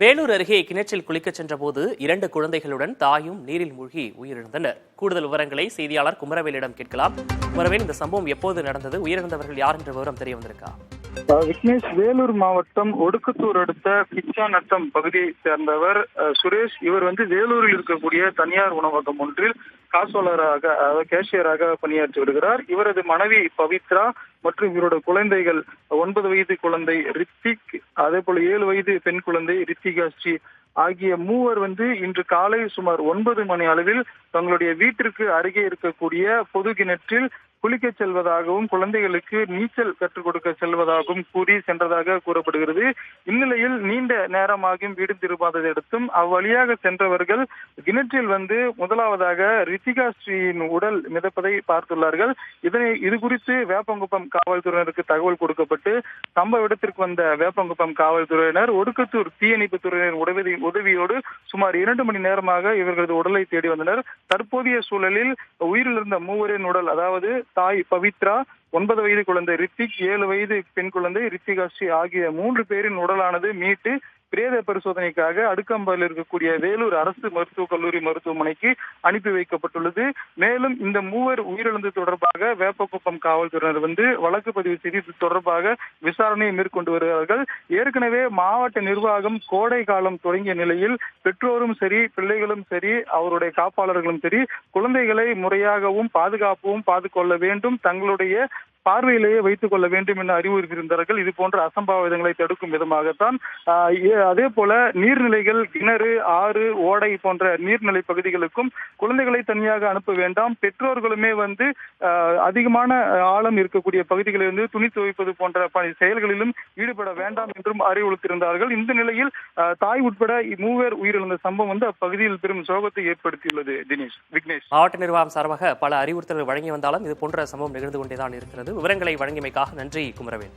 வேலூர் அருகே கிணற்றில் குளிக்கச் சென்றபோது 2 குழந்தைகளுடன் தாயும் நீரில் மூழ்கி உயிரிழந்தனர். கூடுதல் விவரங்களை செய்தியாளர் குமரவேலிடம் கேட்கலாம். குமரவேல், இந்த சம்பவம் எப்போது நடந்தது? உயிரிழந்தவர்கள் யார் என்ற விவரம் தெரிய வந்திருக்கா? விக்னேஷ், வேலூர் மாவட்டம் ஒடுக்குத்தூர் அடுத்த பிச்சாநத்தம் பகுதியை சேர்ந்தவர் சுரேஷ். இவர் வேலூரில் இருக்கக்கூடிய தனியார் உணவகம் ஒன்றில் காசோலராக, கேஷியராக பணியாற்றி வருகிறார். இவரது மனைவி பவித்ரா மற்றும் இவரோட குழந்தைகள் 9 வயது குழந்தை ரித்திக், அதே போல 7 வயது பெண் குழந்தை ரித்திகாஸ்ரீ ஆகிய மூவர் இன்று காலை சுமார் 9 மணி அளவில் தங்களுடைய வீட்டிற்கு அருகே இருக்கக்கூடிய பொது கிணற்றில் குளிக்க செல்வதாகவும் குழந்தைகளுக்கு நீச்சல் கற்றுக் கொடுக்க செல்வதாகவும் கூறி சென்றதாக கூறப்படுகிறது. இந்நிலையில் நீண்ட நேரமாகியும் வீடு திரும்பாததை அடுத்தும் அவ்வழியாக சென்றவர்கள் கிணற்றில் முதலாவதாக ரித்திகாஸ்ரீயின் உடல் மிதப்பதை பார்த்துள்ளார்கள். இது குறித்து வேப்பங்குப்பம் காவல்துறையினருக்கு தகவல் கொடுக்கப்பட்டு சம்பவ இடத்திற்கு வந்த வேப்பங்குப்பம் காவல்துறையினர் ஒடுக்கத்தூர் தீயணைப்பு துறையினர் உதவியோடு சுமார் 2 மணி நேரமாக இவர்களது உடலை தேடி வந்தனர். தற்போதைய சூழலில் உயிரிழந்த மூவரின் உடல், அதாவது தாய் பவித்ரா, 9 வயது குழந்தை ரித்திக், 7 வயது பெண் குழந்தை ரித்திகாஸ்ரீ ஆகிய 3 பேரின் உடலானது மீட்டு பிரேத பரிசோதனைக்காக அடுக்கம்பாயில் இருக்கக்கூடிய வேலூர் அரசு மருத்துவக் கல்லூரி மருத்துவமனைக்கு அனுப்பி வைக்கப்பட்டுள்ளது. மேலும் இந்த மூவர் உயிரிழந்தது தொடர்பாக வேப்பக்குப்பம் காவல்துறையினர் வழக்கு பதிவு செய்து இது தொடர்பாக விசாரணையை மேற்கொண்டு வருகிறார்கள். ஏற்கனவே மாவட்ட நிர்வாகம் கோடை காலம் தொடங்கிய நிலையில் பெற்றோரும் சரி, பிள்ளைகளும் சரி, அவருடைய காப்பாளர்களும் சரி, குழந்தைகளை முறையாகவும் பாதுகாப்பவும் பார்த்துக்கொள்ள வேண்டும், தங்களுடைய பார்வையிலேயே வைத்துக் கொள்ள வேண்டும் என அறிவுறுத்தியிருந்தார்கள். இது போன்ற அசம்பாவிதங்களை தடுக்கும் விதமாகத்தான் அதே போல நீர்நிலைகள், கிணறு, ஆறு, ஓடை போன்ற நீர்நிலை பகுதிகளுக்கும் குழந்தைகளை தனியாக அனுப்ப வேண்டாம். பெற்றோர்களுமே அதிகமான ஆழம் இருக்கக்கூடிய பகுதிகளில் துணி துவைப்பது போன்ற செயல்களிலும் ஈடுபட வேண்டாம் என்றும் அறிவுறுத்தியிருந்தார்கள். இந்த நிலையில் தாய் உட்பட மூவர் உயிரிழந்த சம்பவம் அப்பகுதியில் பெரும் சோகத்தை ஏற்படுத்தியுள்ளது. விக்னேஷ், மாவட்ட நிர்வாகம் சார்பாக பல அறிவுறுத்தல்கள் வழங்கி வந்தாலும் இது போன்ற சம்பவம் நிகழ்ந்து கொண்டேதான் இருக்கிறது. விவரங்களை வழங்கியமைக்காக நன்றி குமரவேல்.